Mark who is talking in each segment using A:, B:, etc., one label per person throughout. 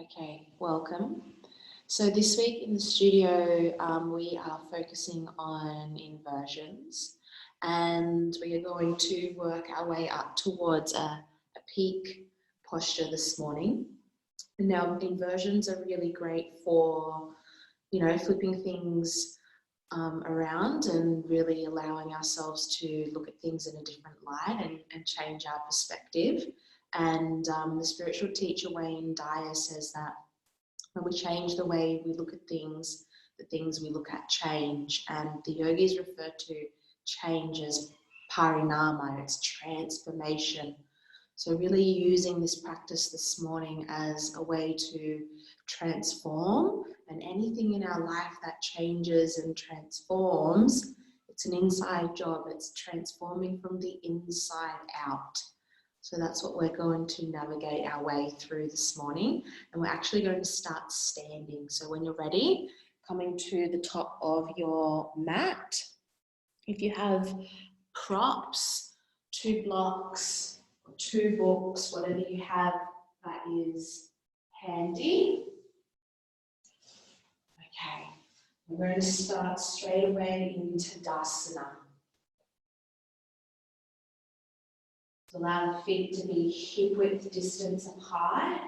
A: Okay, welcome. So this week in the studio, we are focusing on inversions, and we are going to work our way up towards a peak posture this morning. And now inversions are really great for, flipping things around and really allowing ourselves to look at things in a different light and change our perspective. And the spiritual teacher Wayne Dyer says that when we change the way we look at things, the things we look at change. And the yogis refer to change as parinama, it's transformation. So really using this practice this morning as a way to transform, and anything in our life that changes and transforms, it's an inside job. It's transforming from the inside out. So that's what we're going to navigate our way through this morning. And we're actually going to start standing. So when you're ready, coming to the top of your mat. If you have props, 2 blocks, or 2 books, whatever you have that is handy. Okay, we're going to start straight away into Tadasana. Allow the feet to be hip width distance apart.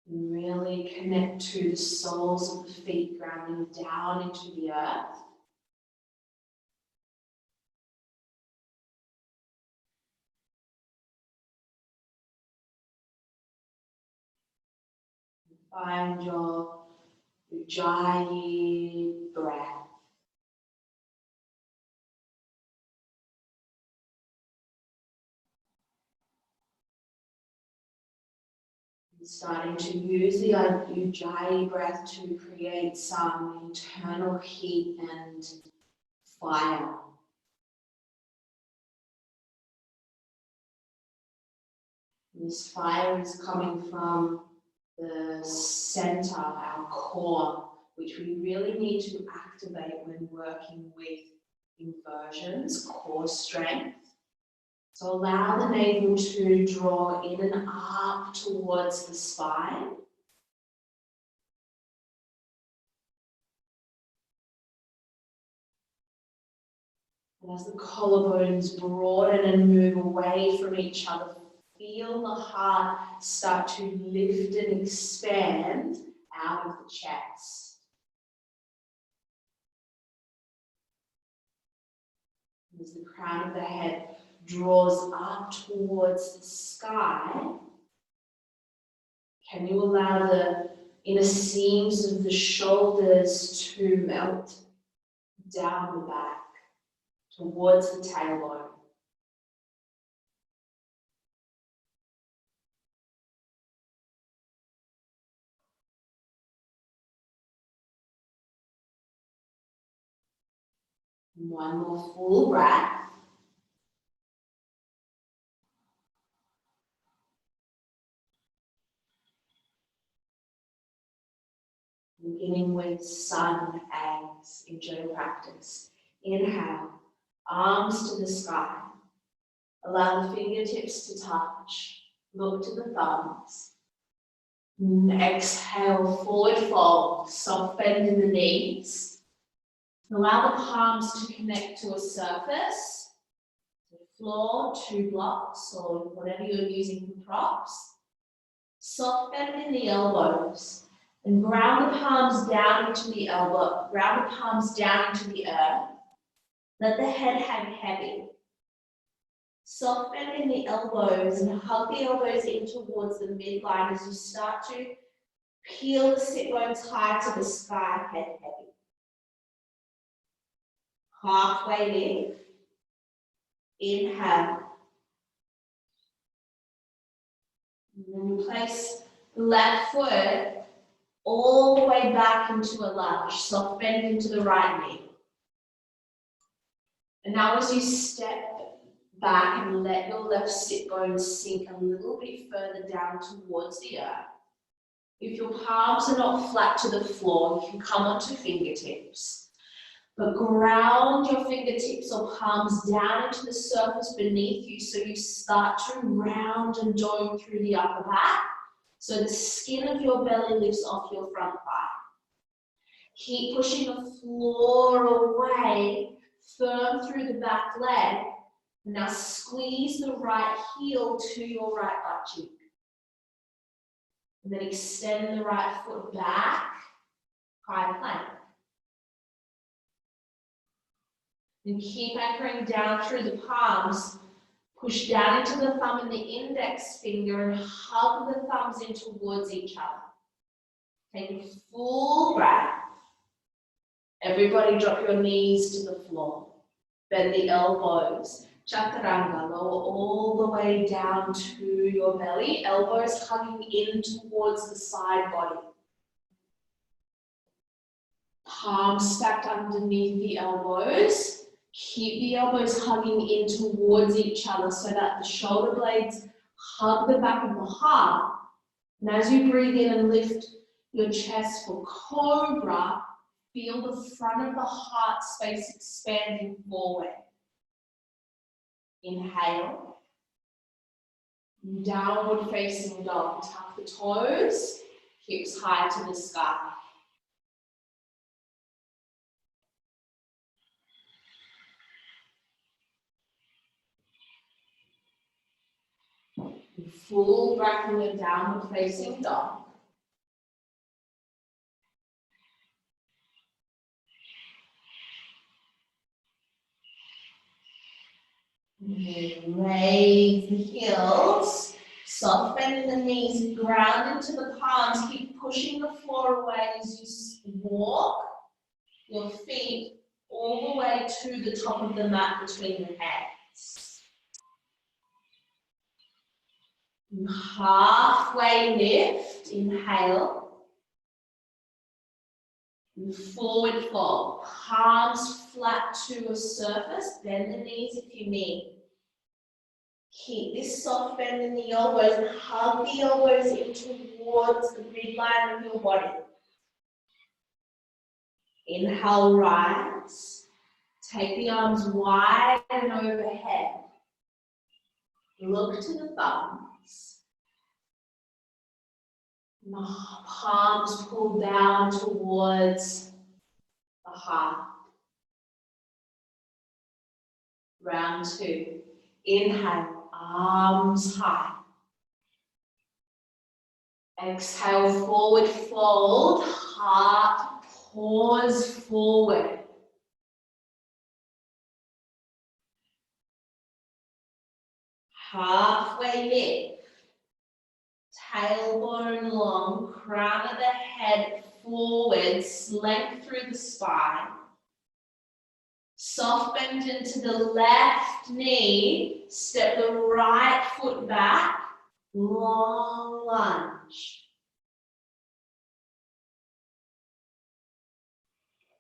A: And really connect to the soles of the feet, grounding down into the earth. Find your Ujjayi breath. Starting to use the Ujjayi breath to create some internal heat and fire. This fire is coming from the center, our core, which we really need to activate when working with inversions, core strength. So allow the navel to draw in and up towards the spine. And as the collarbones broaden and move away from each other, feel the heart start to lift and expand out of the chest. As the crown of the head draws up towards the sky, can you allow the inner seams of the shoulders to melt down the back towards the tailbone? One more full breath. Beginning with sun eggs, enjoy your practice. Inhale, arms to the sky. Allow the fingertips to touch. Look to the thumbs. Exhale, forward fold, soft bend in the knees. Allow the palms to connect to a surface, the floor, 2 blocks, or whatever you're using for props. Soft bend in the elbows. And ground the palms down into the elbow, ground the palms down into the earth. Let the head hang heavy. Soft bend in the elbows and hug the elbows in towards the midline as you start to peel the sit bones high to the sky, head heavy. Halfway lift. Inhale. And then you place the left foot all the way back into a lunge, soft bend into the right knee. And now as you step back and let your left sit bones sink a little bit further down towards the earth. If your palms are not flat to the floor, you can come onto fingertips. But ground your fingertips or palms down into the surface beneath you so you start to round and dome through the upper back. So the skin of your belly lifts off your front thigh. Keep pushing the floor away, firm through the back leg. Now squeeze the right heel to your right butt cheek. And then extend the right foot back, high plank. And keep anchoring down through the palms. Push down into the thumb and the index finger and hug the thumbs in towards each other. Take a full breath. Everybody drop your knees to the floor. Bend the elbows. Chaturanga, lower all the way down to your belly. Elbows hugging in towards the side body. Palms stacked underneath the elbows. Keep the elbows hugging in towards each other so that the shoulder blades hug the back of the heart. And as you breathe in and lift your chest for cobra, feel the front of the heart space expanding forward. Inhale. Downward facing dog. Tuck the toes, hips high to the sky. Full breath in your downward facing dog. Raise the heels, soft bend in the knees, ground into the palms, keep pushing the floor away as you walk your feet all the way to the top of the mat between your hands. Halfway lift, inhale. Forward fold, palms flat to a surface, bend the knees if you need. Keep this soft bend in the elbows and hug the elbows in towards the midline of your body. Inhale, rise. Take the arms wide and overhead. Look to the thumbs. Palms pull down towards the heart. Round two. Inhale, arms high. Exhale, forward fold, heart pause forward. Halfway lift. Tailbone long, crown of the head forward, length through the spine. Soft bend into the left knee, step the right foot back, long lunge.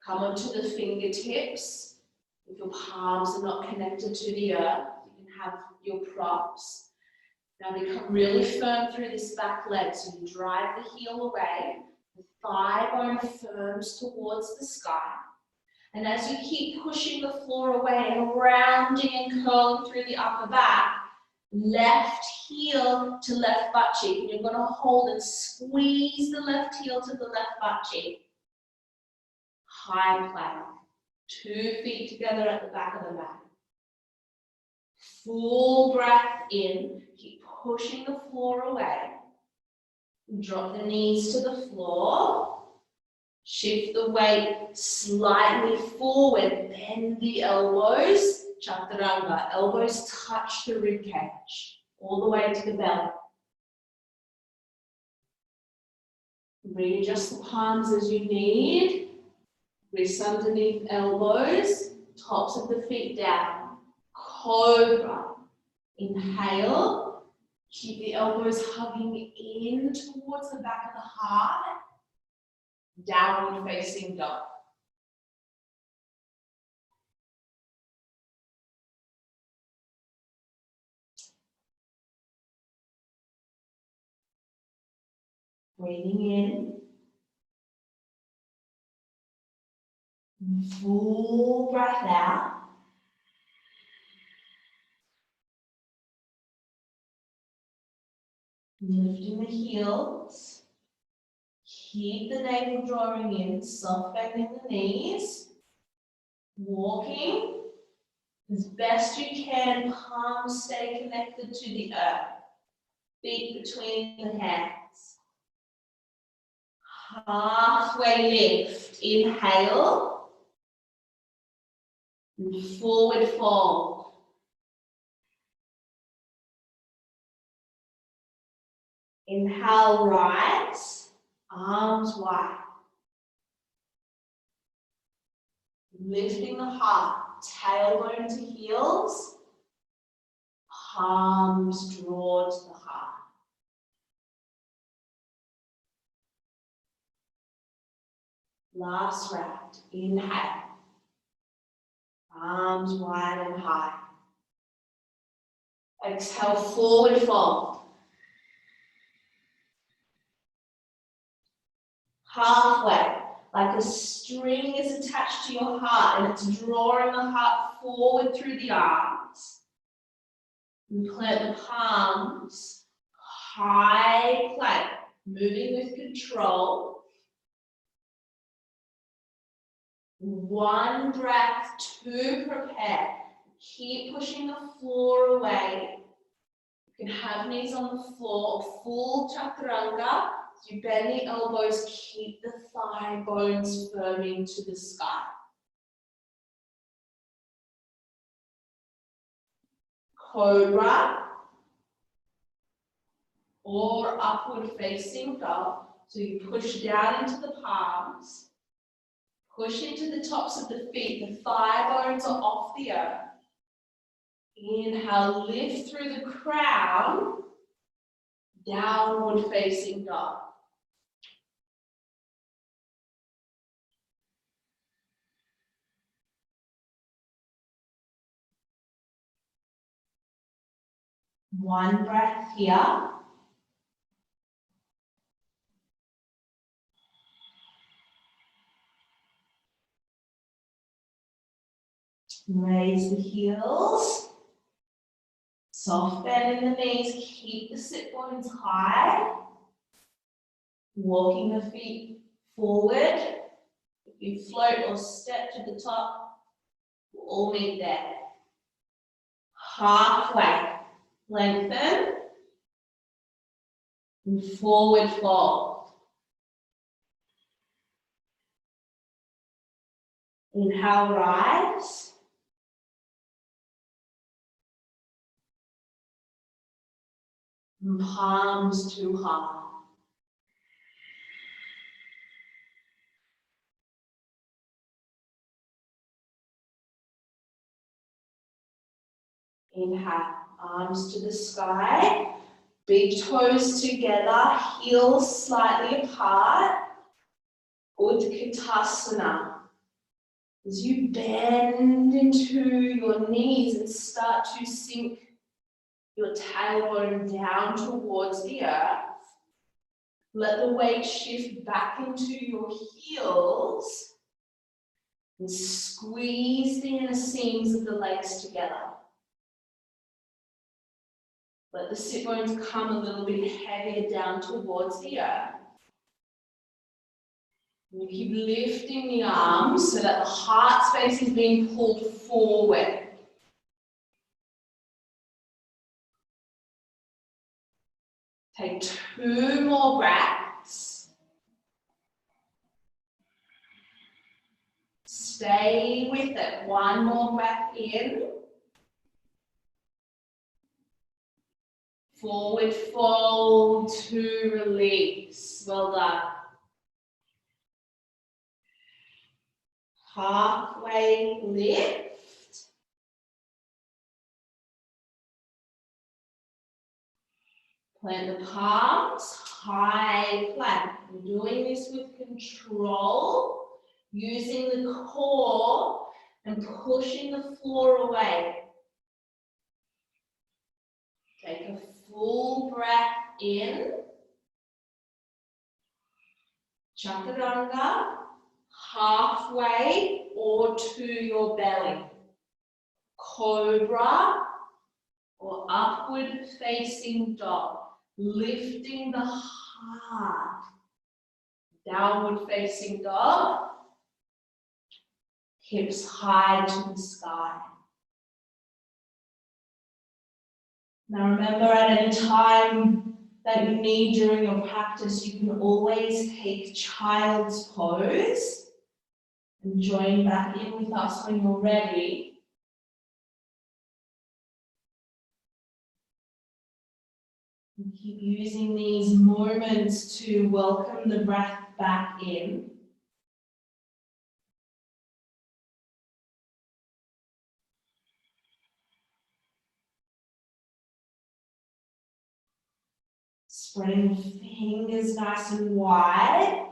A: Come onto the fingertips. If your palms are not connected to the earth, you can have your props. Now become really firm through this back leg, so you drive the heel away, the thigh bone firms towards the sky. And as you keep pushing the floor away and rounding and curling through the upper back, left heel to left butt cheek. And you're going to hold and squeeze the left heel to the left butt cheek. High plank. 2 feet together at the back of the mat. Full breath in. Keep pushing the floor away. Drop the knees to the floor. Shift the weight slightly forward. Bend the elbows. Chaturanga. Elbows touch the ribcage. All the way to the belly. Readjust the palms as you need. Wrists underneath elbows. Tops of the feet down. Cobra. Inhale. Keep the elbows hugging in towards the back of the heart. Downward facing dog. Breathing in. Full breath out. Lifting the heels. Keep the navel drawing in, soft bending the knees. Walking as best you can, palms stay connected to the earth. Feet between the hands. Halfway lift. Inhale. And forward fold. Inhale, rise. Arms wide. Lifting the heart. Tailbone to heels. Palms draw to the heart. Last round. Inhale. Arms wide and high. Exhale, forward fold. Halfway, like a string is attached to your heart and it's drawing the heart forward through the arms. And plant the palms, high plank, moving with control. One breath to prepare. Keep pushing the floor away. You can have knees on the floor, full chaturanga. As you bend the elbows, keep the thigh bones firming to the sky. Cobra or upward facing dog. So you push down into the palms, push into the tops of the feet. The thigh bones are off the earth. Inhale, lift through the crown, downward facing dog. One breath here. Raise the heels. Soft bend in the knees. Keep the sit bones high. Walking the feet forward. If you float or step to the top, we'll all meet there. Halfway. Lengthen. And forward fold. Inhale, rise. And palms to heart. Inhale, arms to the sky. Big toes together, heels slightly apart. Utkatasana. As you bend into your knees and start to sink your tailbone down towards the earth, let the weight shift back into your heels and squeeze the inner seams of the legs together. Let the sit bones come a little bit heavier down towards the earth. And you keep lifting the arms so that the heart space is being pulled forward. Take 2 more breaths. Stay with it. 1 more breath in. Forward fold to release. Well done. Halfway lift. Plant the palms, high plank. We're doing this with control, using the core and pushing the floor away. Take a full breath in. Chaturanga. halfway or to your belly. Cobra or upward facing dog, lifting the heart. Downward facing dog, hips high to the sky. Now remember, at any time that you need during your practice, you can always take child's pose and join back in with us when you're ready. And keep using these moments to welcome the breath back in. Spreading the fingers nice and wide.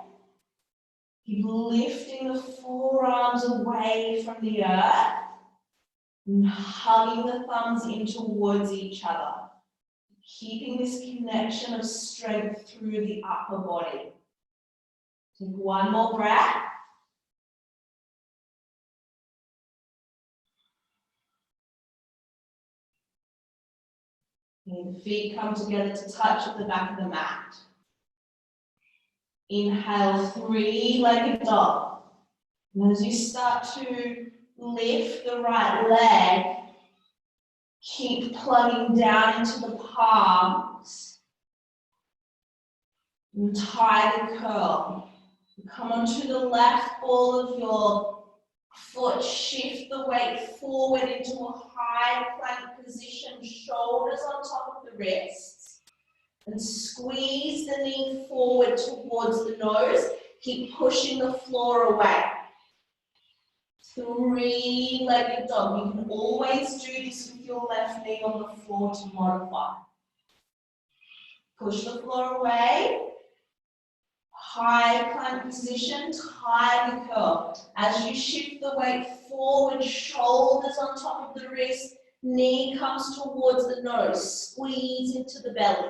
A: Keep lifting the forearms away from the earth and hugging the thumbs in towards each other. Keeping this connection of strength through the upper body. Take one more breath. And the feet come together to touch at the back of the mat. Inhale, three-legged dog. And as you start to lift the right leg, keep plugging down into the palms. And tiger curl. Come onto the left ball of your foot. Shift the weight forward into a high plank position. Shoulders on top of the wrists. And squeeze the knee forward towards the nose. Keep pushing the floor away. Three-legged dog. You can always do this with your left knee on the floor to modify. Push the floor away. High plank position, tiger curl. As you shift the weight forward, shoulders on top of the wrist, knee comes towards the nose. Squeeze into the belly.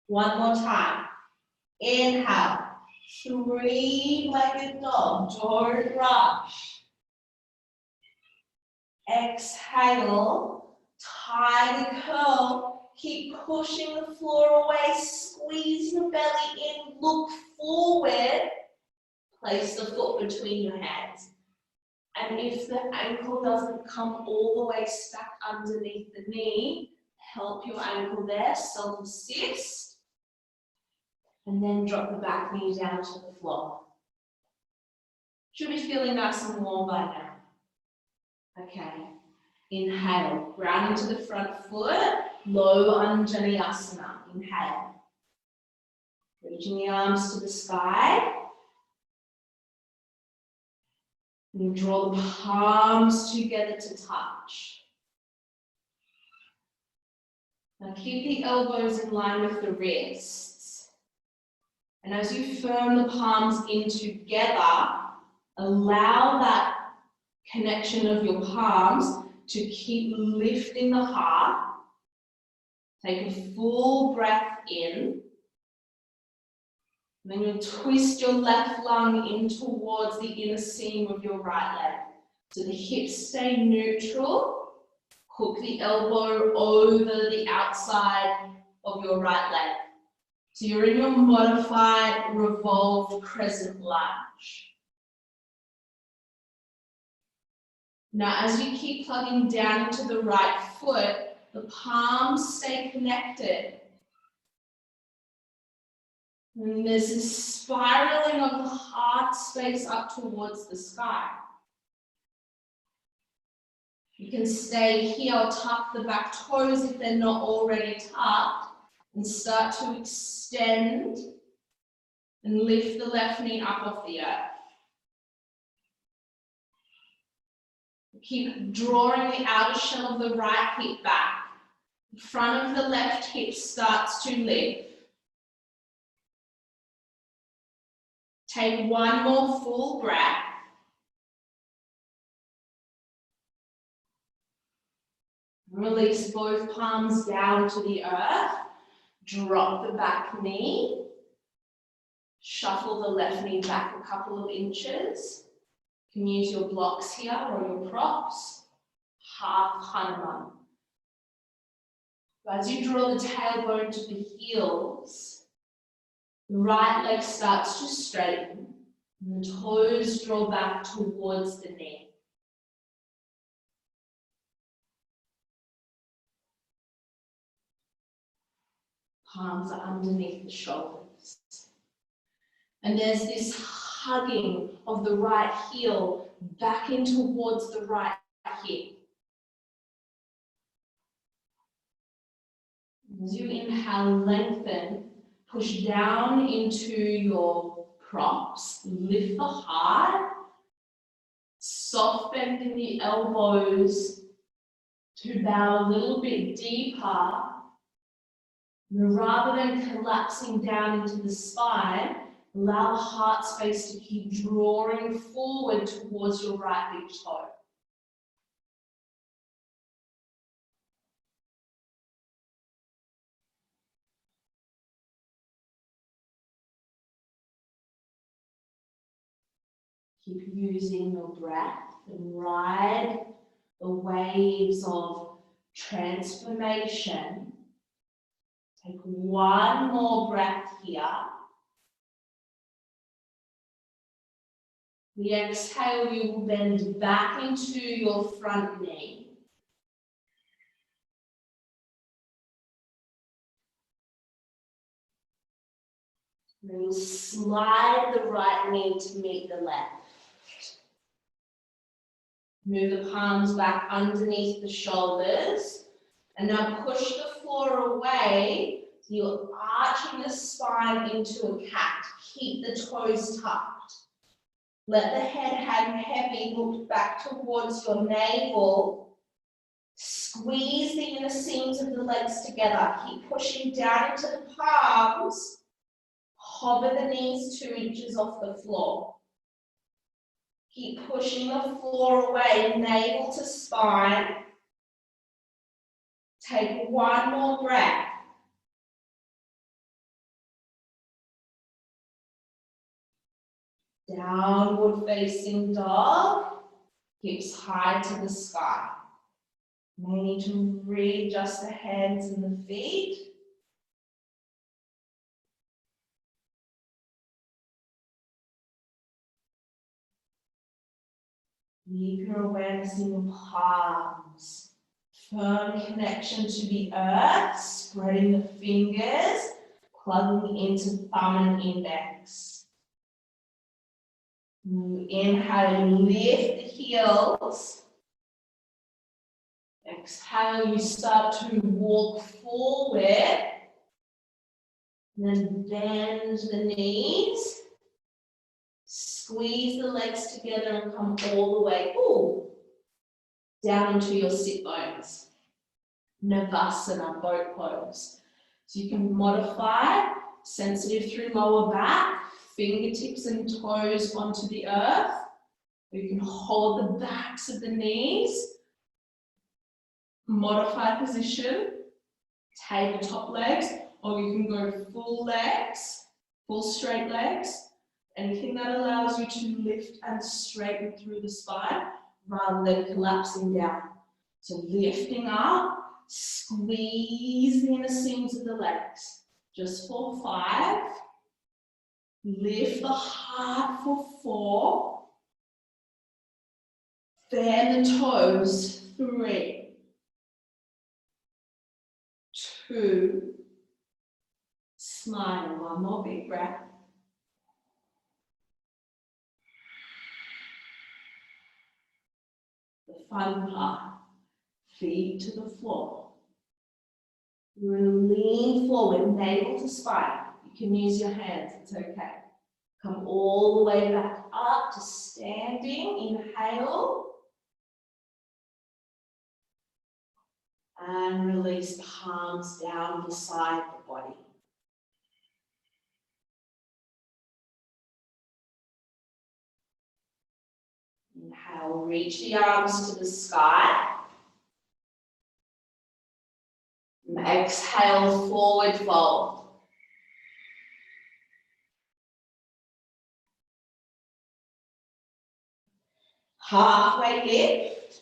A: One more time. Inhale. Three-legged dog. Don't rush. Exhale. Tiger curl. Keep pushing the floor away. Squeeze the belly in. Look forward. Place the foot between your hands. And if the ankle doesn't come all the way stuck underneath the knee, help your ankle there. Self-assist. And then drop the back knee down to the floor. Should be feeling nice and warm by now. Okay. Inhale. Ground into the front foot. Low Anjaneyasana. Inhale. Reaching the arms to the sky. And draw the palms together to touch. Now keep the elbows in line with the wrists. And as you firm the palms in together, allow that connection of your palms to keep lifting the heart. Take a full breath in. Then you'll twist your left lung in towards the inner seam of your right leg. So the hips stay neutral. Hook the elbow over the outside of your right leg. So you're in your modified revolved crescent lunge. Now as you keep plugging down into the right foot, the palms stay connected. And there's this spiraling of the heart space up towards the sky. You can stay here or tuck the back toes if they're not already tucked and start to extend and lift the left knee up off the earth. Keep drawing the outer shell of the right hip back. The front of the left hip starts to lift. Take one more full breath. Release both palms down to the earth. Drop the back knee. Shuffle the left knee back a couple of inches. You can use your blocks here or your props. Half Hanuman. As you draw the tailbone to the heels, the right leg starts to straighten and the toes draw back towards the knee. Palms are underneath the shoulders. And there's this hugging of the right heel back in towards the right hip. As you inhale, lengthen, push down into your props, lift the heart, soft bend in the elbows to bow a little bit deeper. Rather than collapsing down into the spine, allow the heart space to keep drawing forward towards your right big toe. Keep using your breath and ride the waves of transformation. Take one more breath here. The exhale, you will bend back into your front knee. Then you'll slide the right knee to meet the left. Move the palms back underneath the shoulders. And now push the floor away. So you're arching the spine into a cat. Keep the toes tucked. Let the head hang heavy, look back towards your navel. Squeeze the inner seams of the legs together. Keep pushing down into the palms. Hover the knees 2 inches off the floor. Keep pushing the floor away, navel to spine. Take one more breath. Downward facing dog, hips high to the sky. May need to readjust the hands and the feet. Keep your awareness in your palms. Firm connection to the earth, spreading the fingers, plugging into thumb and index. Inhale, lift the heels. Exhale, you start to walk forward. Then bend the knees. Squeeze the legs together and come all the way down into your sit bones. Navasana, boat pose. So you can modify, sensitive through lower back, fingertips and toes onto the earth. You can hold the backs of the knees. Modify position, take the top legs, or you can go full legs, full straight legs. Anything that allows you to lift and straighten through the spine rather than collapsing down. So lifting up, squeeze the inner seams of the legs. Just for 5. Lift the heart for 4. Fan the toes. 3, 2, smile. One more big breath. The fun part, feet to the floor. You're going to lean forward, navel to spine. You can use your hands, it's okay. Come all the way back up to standing. Inhale. And release the palms down beside the body. Inhale, reach the arms to the sky. And exhale, forward fold. Halfway lift.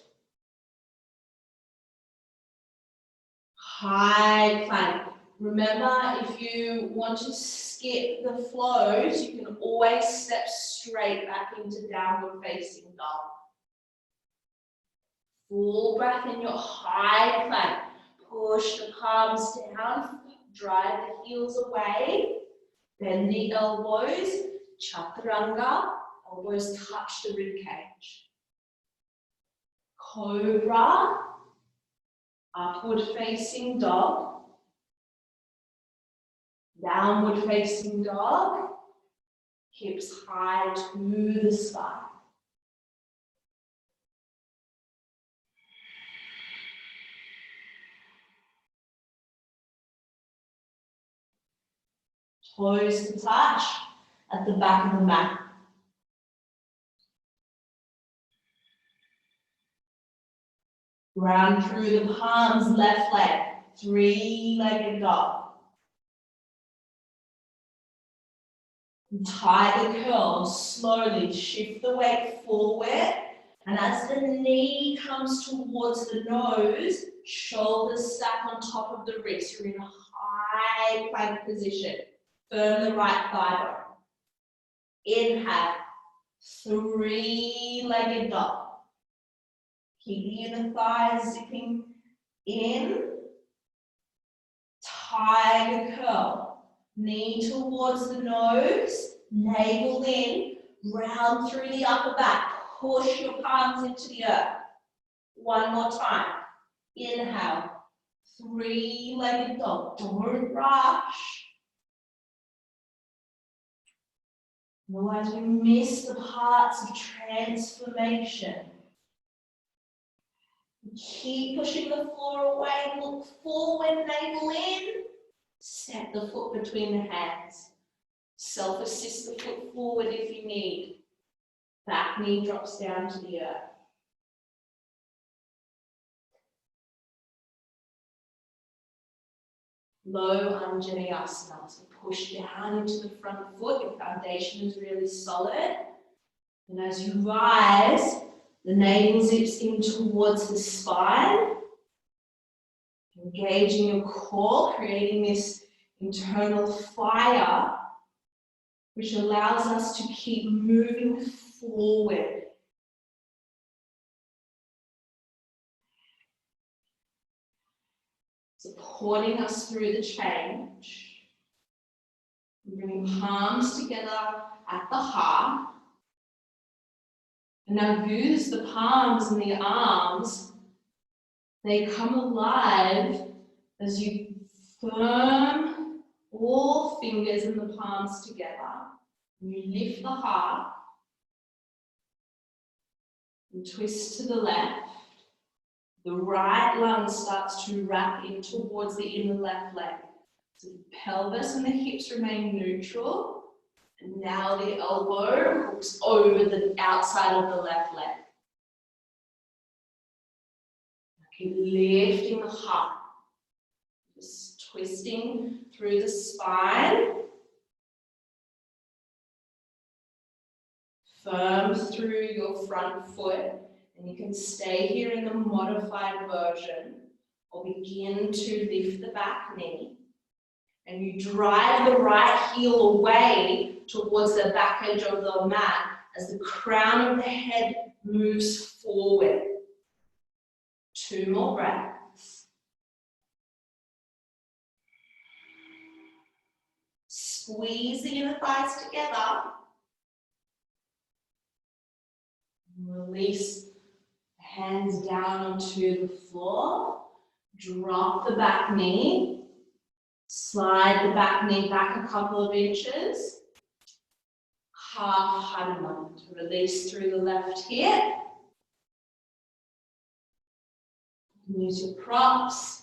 A: High plank. Remember, if you want to skip the flows, you can always step straight back into downward facing dog. Full breath in your high plank. Push the palms down, drive the heels away. Bend the elbows, chaturanga, elbows touch the rib cage. Cobra, upward facing dog. Downward facing dog, hips high to the spine. Toes to touch at the back of the mat. Ground through the palms, left leg, three-legged dog. Tiger curl, slowly shift the weight forward, and as the knee comes towards the nose, shoulders stack on top of the wrist. You're in a high plank position. Firm the right thigh bone. Inhale, three-legged dog. Keep the inner thighs zipping in. Tiger curl. Knee towards the nose, navel in, round through the upper back. Push your palms into the earth. One more time. Inhale, three-legged dog. Don't rush. Otherwise, we miss the parts of transformation. Keep pushing the floor away. Look forward, navel in. Step the foot between the hands. Self-assist the foot forward if you need. Back knee drops down to the earth. Low Anjaneyasana. So push down into the front foot. Your foundation is really solid. And as you rise, the navel zips in towards the spine. Engaging your core, creating this internal fire, which allows us to keep moving forward. Supporting us through the change. Bringing palms together at the heart. And now use the palms and the arms. They come alive as you firm all fingers and the palms together. You lift the heart and twist to the left. The right lung starts to wrap in towards the inner left leg. So the pelvis and the hips remain neutral. And now the elbow hooks over the outside of the left leg. Keep lifting the heart. Just twisting through the spine. Firm through your front foot. And you can stay here in the modified version or begin to lift the back knee. And you drive the right heel away towards the back edge of the mat as the crown of the head moves forward. 2 more breaths. Squeeze the inner thighs together. Release the hands down onto the floor. Drop the back knee. Slide the back knee back a couple of inches. Half Hanuman. Release through the left hip. Use your props.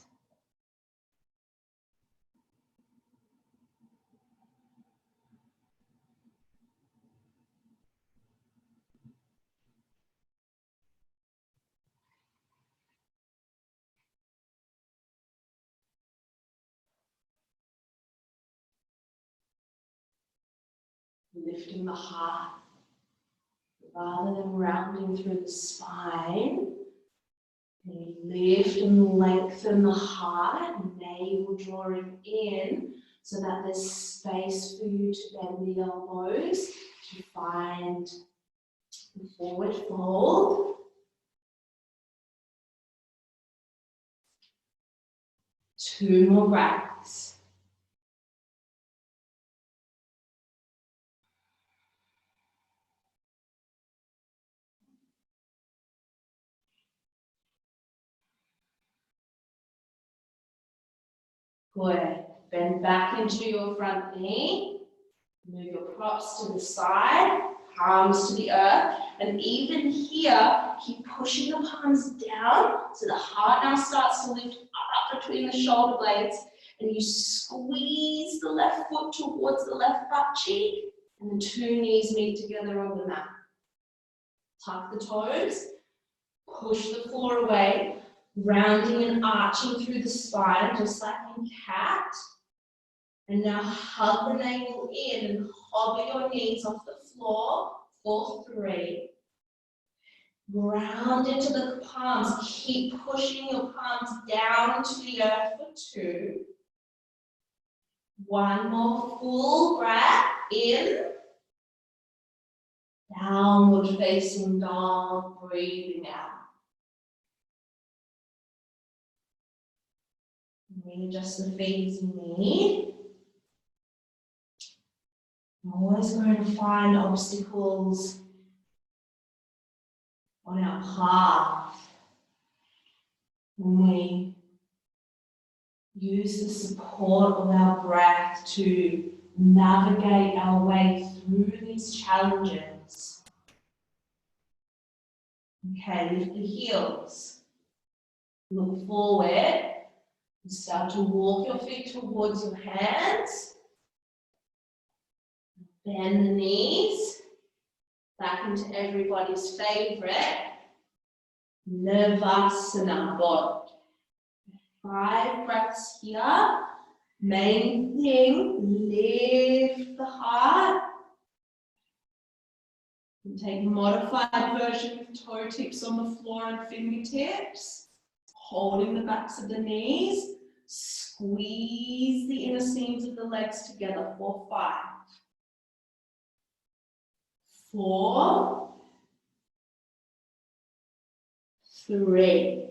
A: Lifting the heart, the Rather than rounding through the spine, you lift and lengthen the heart, navel drawing in so that there's space for you to bend the elbows to find the forward fold. Two more breaths. Good. Bend back into your front knee. Move your props to the side, palms to the earth. And even here, keep pushing the palms down so the heart now starts to lift up between the shoulder blades. And you squeeze the left foot towards the left butt cheek. And the two knees meet together on the mat. Tuck the toes. Push the floor away. Rounding and arching through the spine, just like in cat. And now hug the navel in and hover your knees off the floor for 3. Ground into the palms. Keep pushing your palms down into the earth for 2. One more full breath in. Downward facing dog, breathing out. Readjust the feet as you need. I'm always going to find obstacles on our path when we use the support of our breath to navigate our way through these challenges. Okay, lift the heels. Look forward. And start to walk your feet towards your hands. Bend the knees. Back into everybody's favorite. Navasana body. 5 breaths here. Main thing, lift the heart. And take a modified version of toe tips on the floor and fingertips. Holding the backs of the knees. Squeeze the inner seams of the legs together for 5. 4. 3.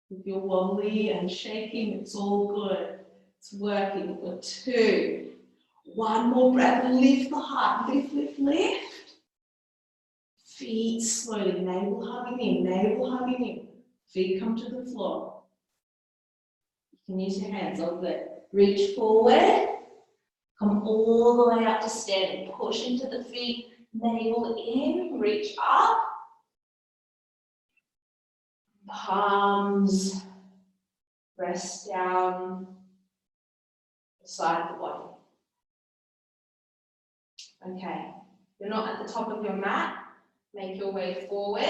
A: If you're wobbly and shaking, it's all good. It's working for 2. One more breath, lift the heart, lift, lift, lift. Feet slowly, navel hugging in, navel hugging in. Feet come to the floor. You can use your hands, all good. Reach forward, come all the way up to standing. Push into the feet, navel in, reach up. Palms rest down the side of the body. Okay, you're not at the top of your mat. Make your way forward.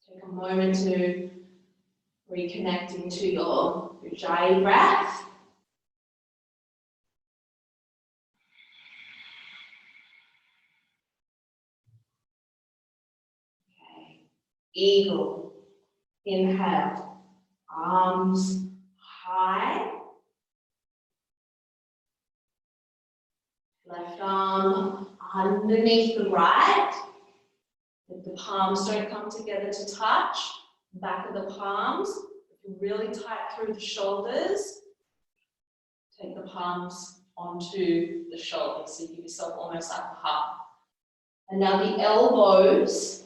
A: Take a moment to reconnect into your Ujjayi breath. Okay, eagle. Inhale, arms high. Left arm underneath the right. If the palms don't come together to touch, back of the palms, really tight through the shoulders. Take the palms onto the shoulders, so you give yourself almost like a hug. And now the elbows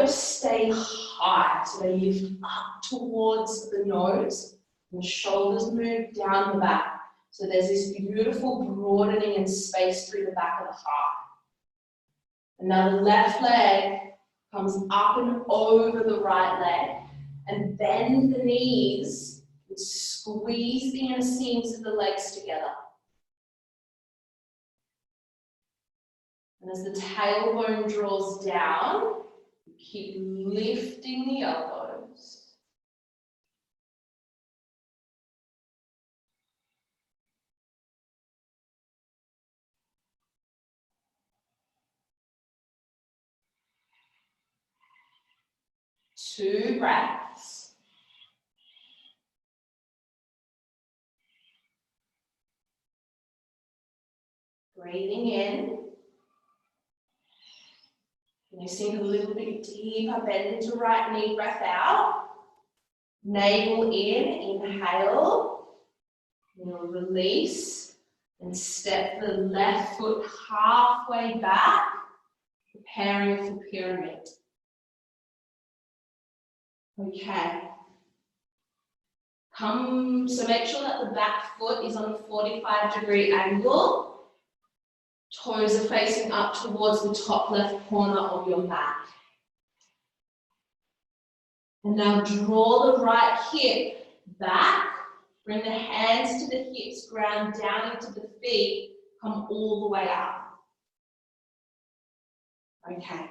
A: stay high, so they lift up towards the nose, and the shoulders move down the back. So there's this beautiful broadening and space through the back of the heart. And now the left leg comes up and over the right leg, and bend the knees and squeeze the inner seams of the legs together. And as the tailbone draws down, keep lifting the elbows. 2 breaths. Breathing in. You sink a little bit deeper, bend into right knee, breath out. Navel in, inhale. You'll release and step the left foot halfway back, preparing for pyramid. Okay. So make sure that the back foot is on a 45-degree angle. Toes are facing up towards the top left corner of your mat. And now draw the right hip back. Bring the hands to the hips, ground down into the feet. Come all the way up. Okay.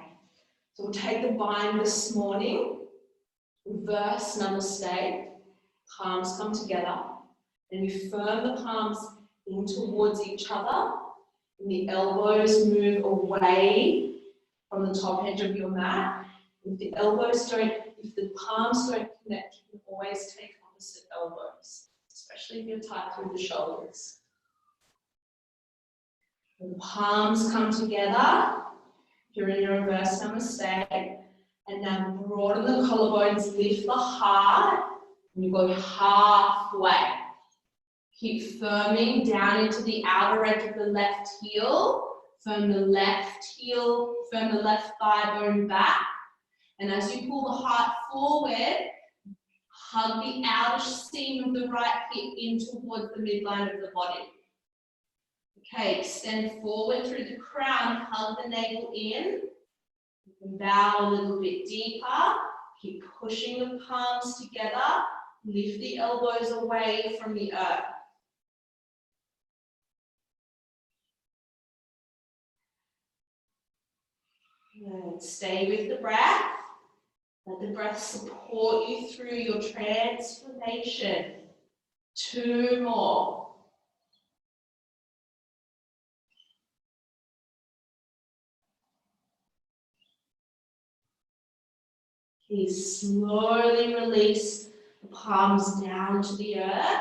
A: So we'll take the bind this morning. Reverse namaste. Palms come together. Then you firm the palms in towards each other. And the elbows move away from the top edge of your mat. If the palms don't connect, you can always take opposite elbows, especially if you're tight through the shoulders. The palms come together. You're in your reverse namaste. And now broaden the collarbones, lift the heart, and you go halfway. Keep firming down into the outer edge of the left heel. Firm the left heel, firm the left thigh bone back. And as you pull the heart forward, hug the outer seam of the right hip in towards the midline of the body. Okay, extend forward through the crown, hug the navel in. You can bow a little bit deeper. Keep pushing the palms together. Lift the elbows away from the earth. Good. Stay with the breath. Let the breath support you through your transformation. 2 more. Please slowly release the palms down to the earth.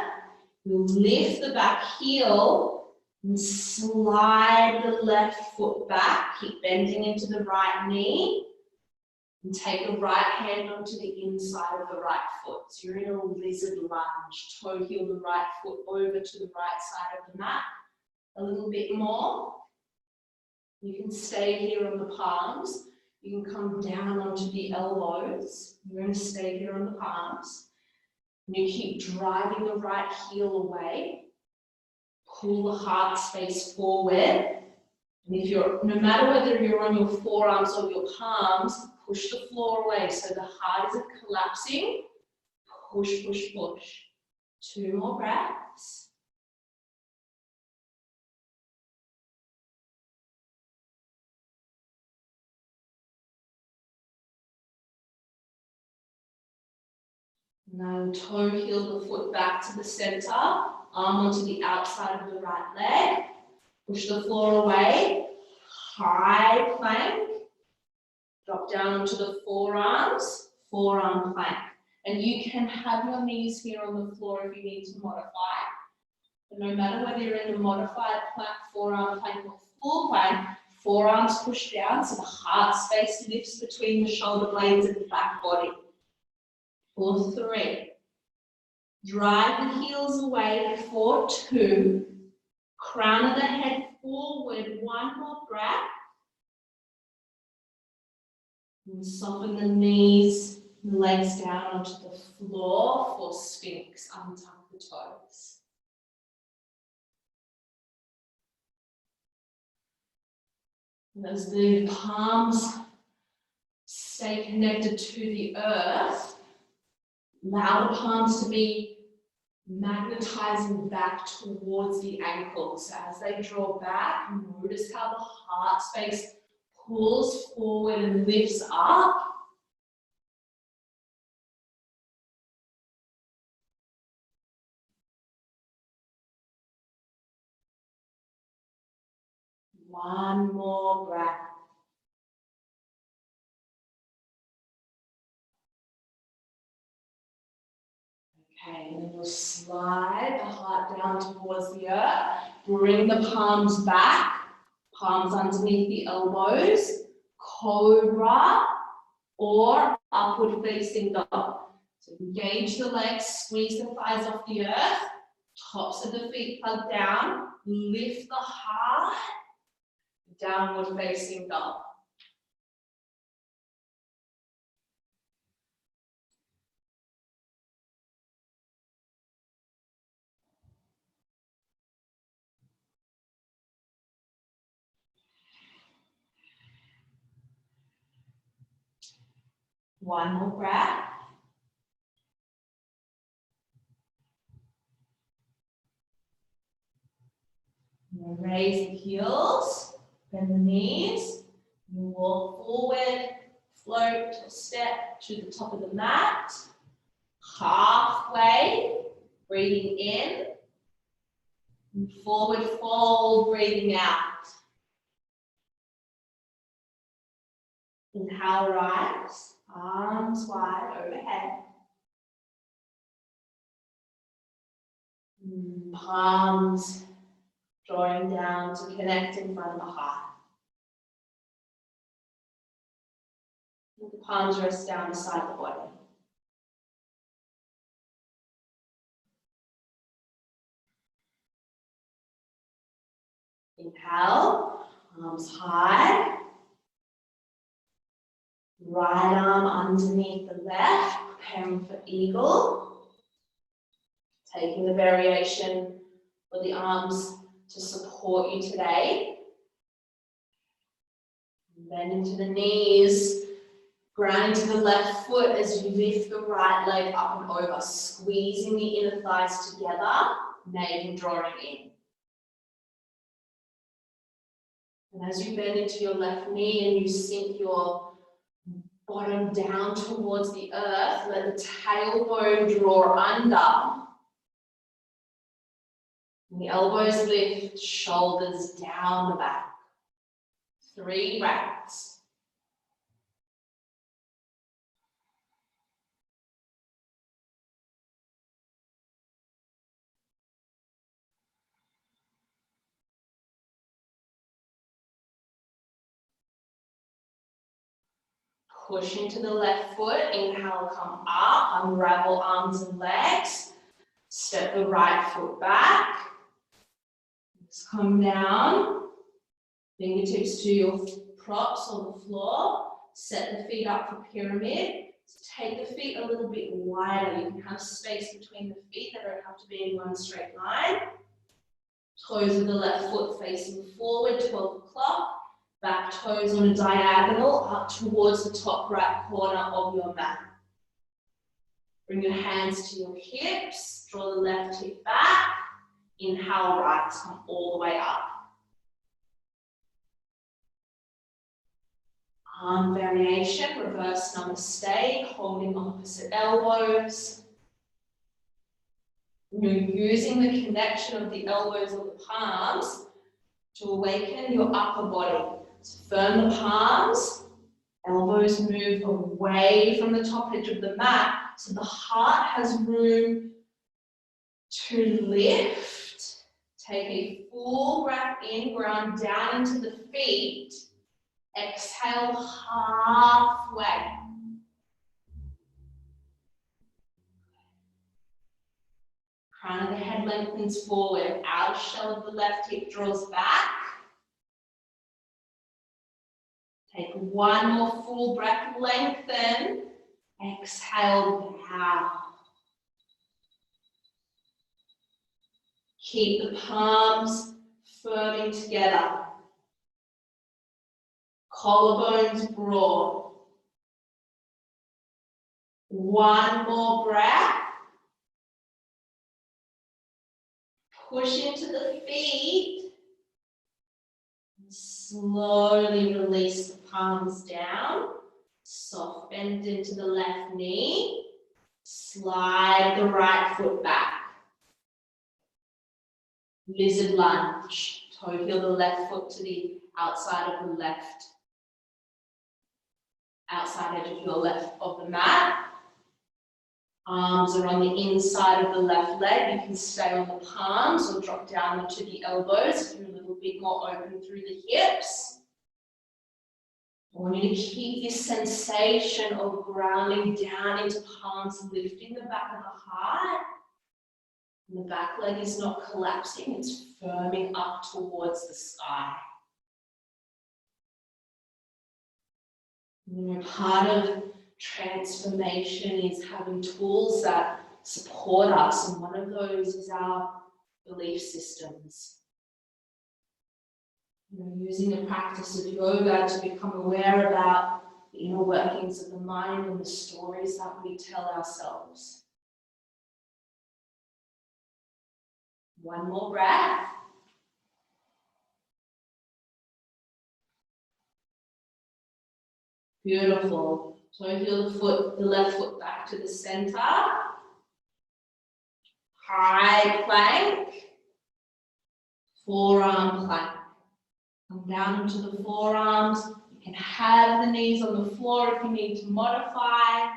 A: You'll lift the back heel and slide the left foot back. Keep bending into the right knee. And take the right hand onto the inside of the right foot. So you're in a lizard lunge. Toe heel the right foot over to the right side of the mat. A little bit more. You can stay here on the palms. You can come down onto the elbows. You're going to stay here on the palms. And you keep driving the right heel away. Pull the heart space forward. And if no matter whether you're on your forearms or your palms, push the floor away so the heart isn't collapsing. Push, push, push. 2 more breaths. Now toe heel the foot back to the center, arm onto the outside of the right leg. Push the floor away. High plank. Drop down onto the forearms, forearm plank. And you can have your knees here on the floor if you need to modify. But no matter whether you're in a modified plank, forearm plank, or full plank, forearms push down so the heart space lifts between the shoulder blades and the back body. For 3. Drive the heels away for 2. Crown of the head forward, 1 more breath. And soften the knees and legs down onto the floor for Sphinx. Untuck the toes. And as the palms stay connected to the earth, allow the palms to be magnetizing back towards the ankles. So as they draw back, notice how the heart space pulls forward and lifts up. One more breath. Okay, and then we'll slide the heart down towards the earth. Bring the palms back, palms underneath the elbows, cobra or upward facing dog. So engage the legs, squeeze the thighs off the earth, tops of the feet plug down, lift the heart, downward facing dog. One more breath. Raise the heels, bend the knees, you walk forward, float or step to the top of the mat, halfway, breathing in, and forward fold, breathing out. Inhale, rise, arms wide overhead. Palms drawing down to connect in front of the heart. The palms rest down beside the body. Inhale, arms high. Right arm underneath the left, preparing for eagle. Taking the variation for the arms to support you today. Bend into the knees, ground to the left foot as you lift the right leg up and over, squeezing the inner thighs together, navel drawing in. And as you bend into your left knee and you sink your bottom down towards the earth, let the tailbone draw under. And the elbows lift, shoulders down the back. 3 breaths. Push into the left foot, inhale, come up, unravel arms and legs. Step the right foot back. Just come down. Fingertips to your props on the floor. Set the feet up for pyramid. So take the feet a little bit wider. You can have space between the feet. They don't have to be in one straight line. Toes of the left foot facing forward, 12 o'clock. Back toes on a diagonal up towards the top right corner of your mat. Bring your hands to your hips. Draw the left hip back. Inhale, right, come all the way up. Arm variation, reverse namaste, holding opposite elbows. You're using the connection of the elbows of the palms to awaken your upper body. So firm the palms, elbows move away from the top edge of the mat so the heart has room to lift. Take a full breath in, ground down into the feet. Exhale halfway. Crown of the head lengthens forward. Outer shell of the left hip draws back. Take one more full breath, lengthen. Exhale, bow. Keep the palms firming together. Collarbones broad. One more breath. Push into the feet. Slowly release the palms down. Soft bend into the left knee. Slide the right foot back. Lizard lunge. Toe heel the left foot to the outside of the left. Outside edge of your left of the mat. Arms are on the inside of the left leg. You can stay on the palms or drop down onto the elbows if you're a little bit more open through the hips. I want you to keep this sensation of grounding down into palms, lifting the back of the heart. And the back leg is not collapsing, it's firming up towards the sky. You know, part of transformation is having tools that support us, and one of those is our belief systems. You know, using the practice of yoga to become aware about the inner workings of the mind and the stories that we tell ourselves. One more breath. Beautiful. So heel the left foot back to the center. High plank. Forearm plank. Come down into the forearms. You can have the knees on the floor if you need to modify.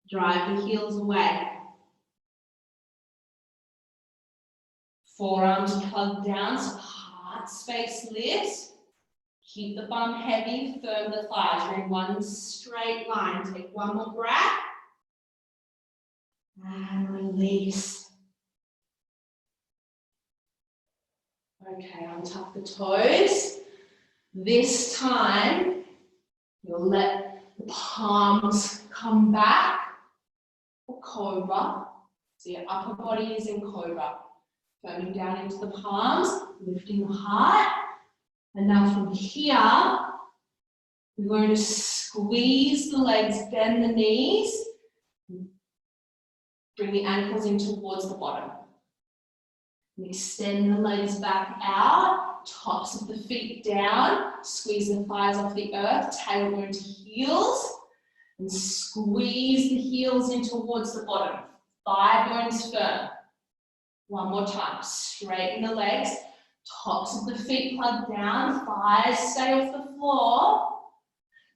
A: Drive the heels away. Forearms plug down so heart space lifts. Keep the bum heavy, firm the thighs. You're in one straight line. Take one more breath. And release. Okay, untuck the toes. This time, you'll let the palms come back for cobra. So your upper body is in cobra. Firming down into the palms, lifting the heart. And now from here, we're going to squeeze the legs, bend the knees. Bring the ankles in towards the bottom. And extend the legs back out, tops of the feet down. Squeeze the thighs off the earth, tailbone to heels. And squeeze the heels in towards the bottom. Thigh bones firm. One more time. Straighten the legs. Tops of the feet plug down. Thighs stay off the floor.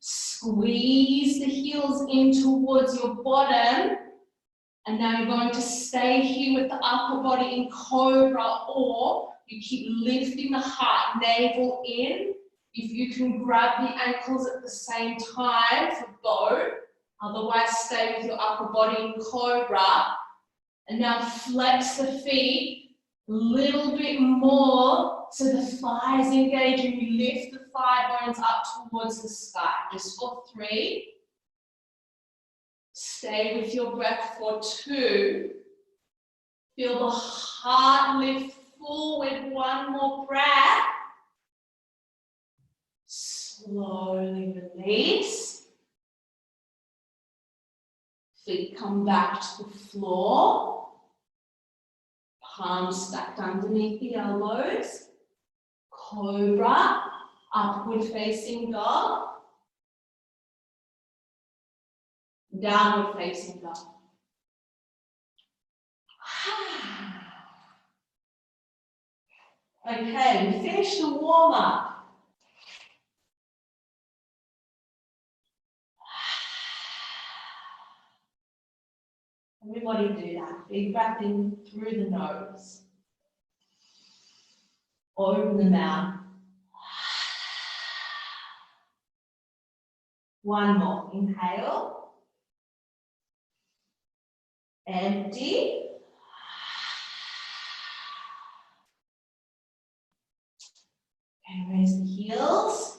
A: Squeeze the heels in towards your bottom. And now you're going to stay here with the upper body in cobra, or you keep lifting the heart, navel in. If you can grab the ankles at the same time for both. Otherwise, stay with your upper body in cobra. And now flex the feet a little bit more so the thighs engage and you lift the thigh bones up towards the sky. Just for 3. Stay with your breath for 2. Feel the heart lift forward. One more breath. Slowly release. Feet come back to the floor. Palms stacked underneath the elbows. Cobra, upward facing dog. Downward facing dog. Okay, we finished the warm up. Everybody do that. Big breath in through the nose. Open the mouth. One more. Inhale. Empty. And raise the heels.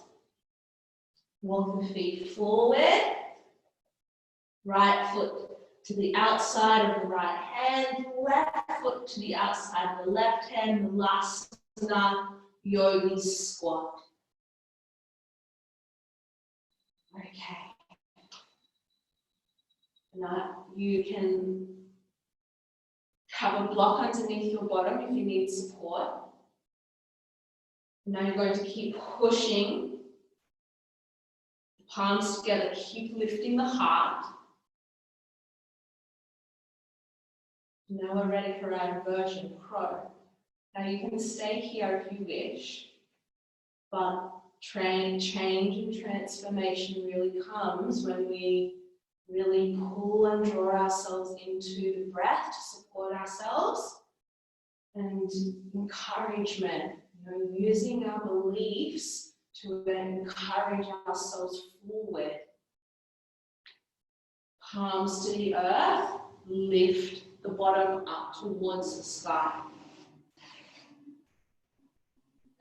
A: Walk the feet forward. Right foot to the outside of the right hand. Left foot to the outside of the left hand. Vinyasa yogi squat. Okay. Now you can have a block underneath your bottom if you need support. Now you're going to keep pushing the palms together. Keep lifting the heart. Now we're ready for our inversion, crow. Now you can stay here if you wish, but change and transformation really comes when we really pull and draw ourselves into the breath to support ourselves, and encouragement, using our beliefs to encourage ourselves forward. Palms to the earth, lift the bottom up towards the sky.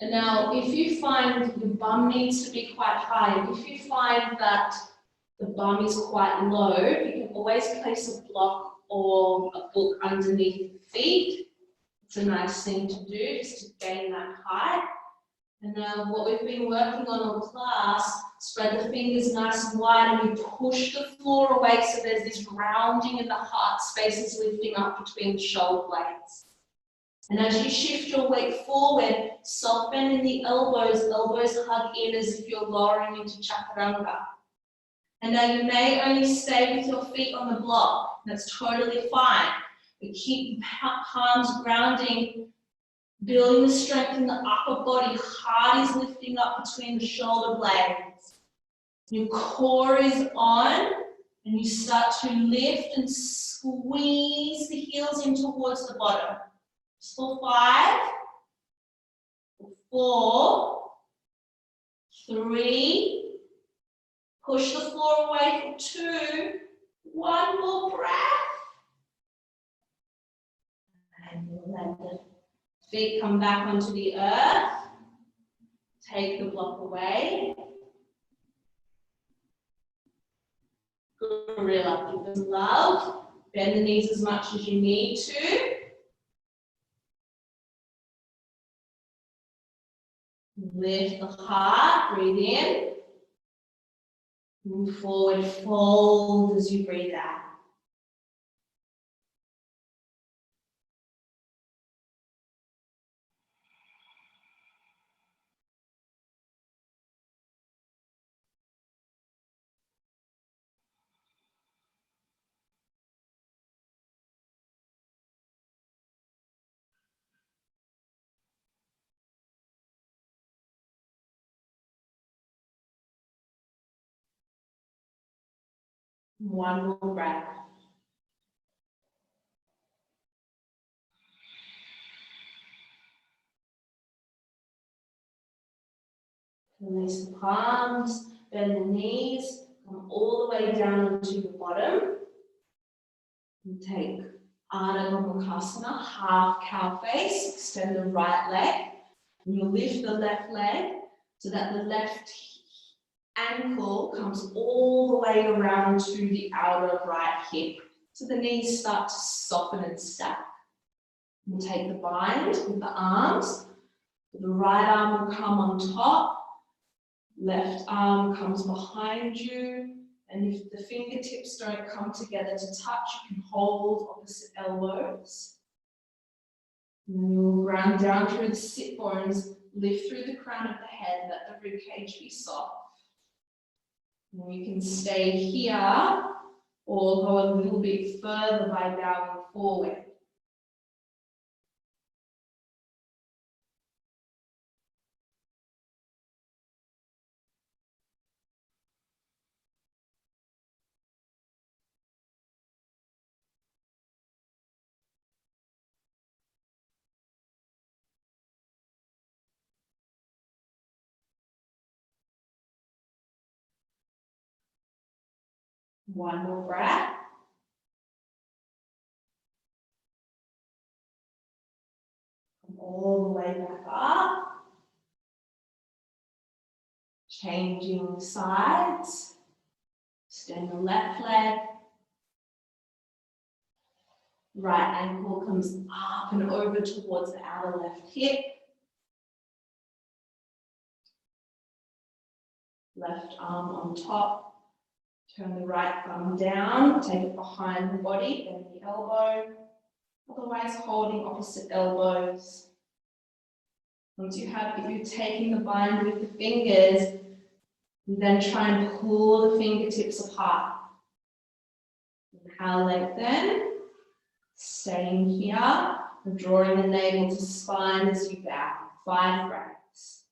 A: And now, if you find your bum needs to be quite high, if you find that the bum is quite low, you can always place a block or a book underneath the feet. It's a nice thing to do, just to gain that height. And now what we've been working on all class, spread the fingers nice and wide, and we push the floor away so there's this rounding in the heart spaces lifting up between the shoulder blades. And as you shift your weight forward, soft bend in the elbows hug in as if you're lowering into chaturanga. And now you may only stay with your feet on the block, that's totally fine. But keep palms grounding, building the strength in the upper body, heart is lifting up between the shoulder blades. Your core is on, and you start to lift and squeeze the heels in towards the bottom. Just for 5, 4, 3, push the floor away for 2, 1 more breath. And you'll let the feet come back onto the earth. Take the block away. Gorilla, give them love. Bend the knees as much as you need to. Lift the heart, breathe in. Move forward, fold as you breathe out. One more breath. Release the palms, bend the knees, come all the way down onto the bottom. And take Ardha Gomukhasana, half cow face, extend the right leg. And you'll lift the left leg so that the left ankle comes all the way around to the outer right hip. So the knees start to soften and stack. We'll take the bind with the arms. The right arm will come on top. Left arm comes behind you. And if the fingertips don't come together to touch, you can hold opposite elbows. And you'll ground down through the sit bones, lift through the crown of the head, let the ribcage be soft. And you can stay here or go a little bit further by bowing forward. One more breath. Come all the way back up. Changing sides. Extend the left leg. Right ankle comes up and over towards the outer left hip. Left arm on top. Turn the right thumb down, take it behind the body, bend the elbow. Otherwise, holding opposite elbows. Once you have, if you're taking the bind with the fingers, then try and pull the fingertips apart. Inhale, lengthen. Staying here, drawing the navel to spine as you bow. 5 breaths.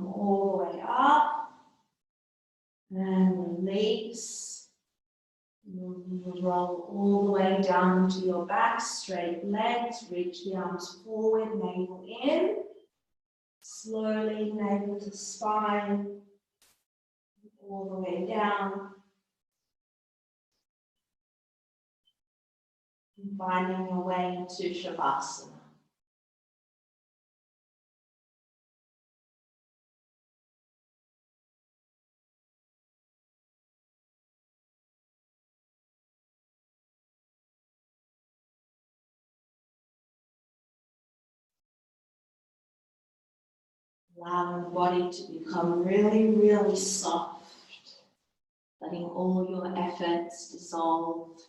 A: Come all the way up and release. Roll all the way down to your back, straight legs, reach the arms forward, navel in. Slowly, navel to spine, all the way down. And finding your way into Shavasana. Allowing the body to become really, really soft. Letting all your efforts dissolve.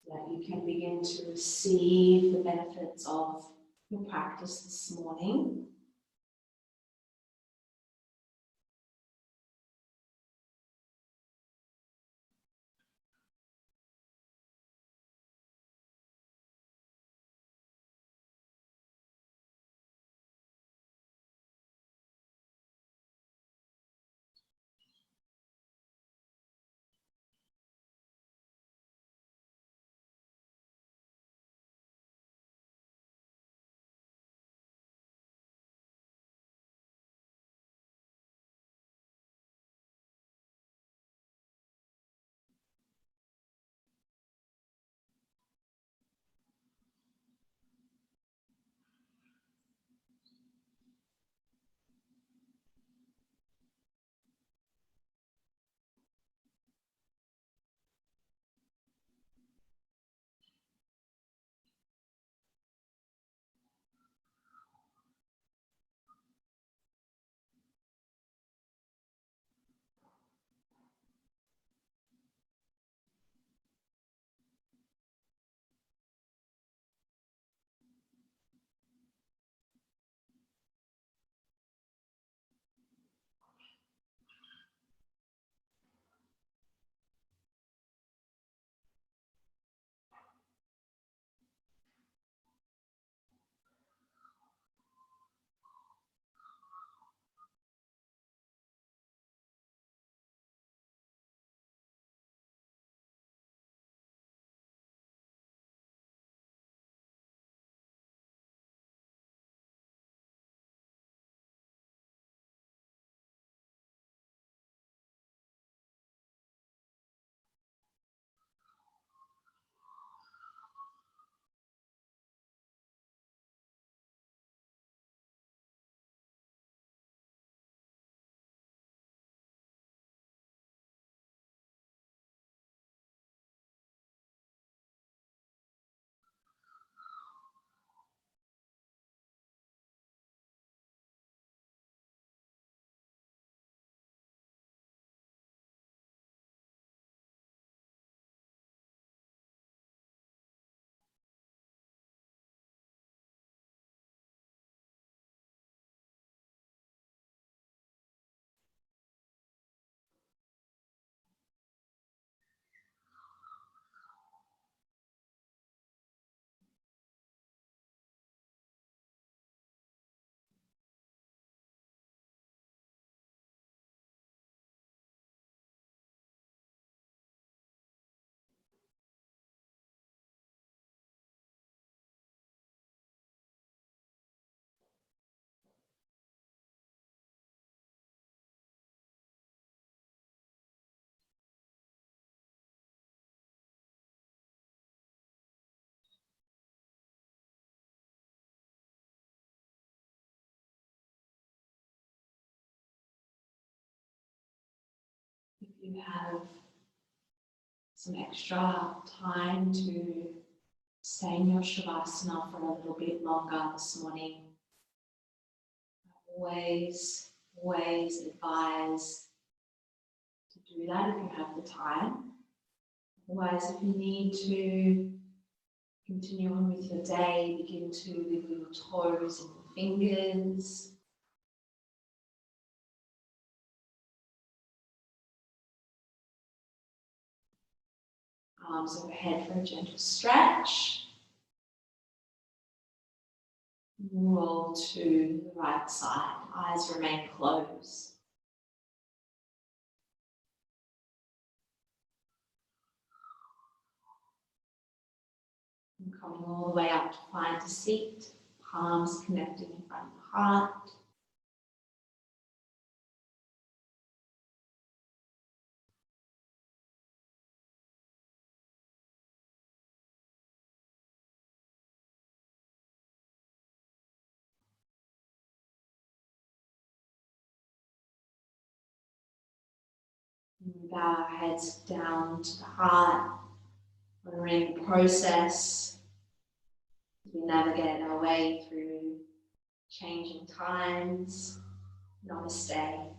A: So that you can begin to receive the benefits of your practice this morning. If you have some extra time to stay in your Shavasana for a little bit longer this morning, always advise to do that if you have the time. Otherwise, if you need to continue on with your day, begin to wiggle your toes and your fingers. Arms overhead for a gentle stretch. Roll to the right side. Eyes remain closed. And coming all the way up to find a seat. Palms connecting in front of the heart. And we bow our heads down to the heart. We're in the process as we navigate our way through changing times. Namaste.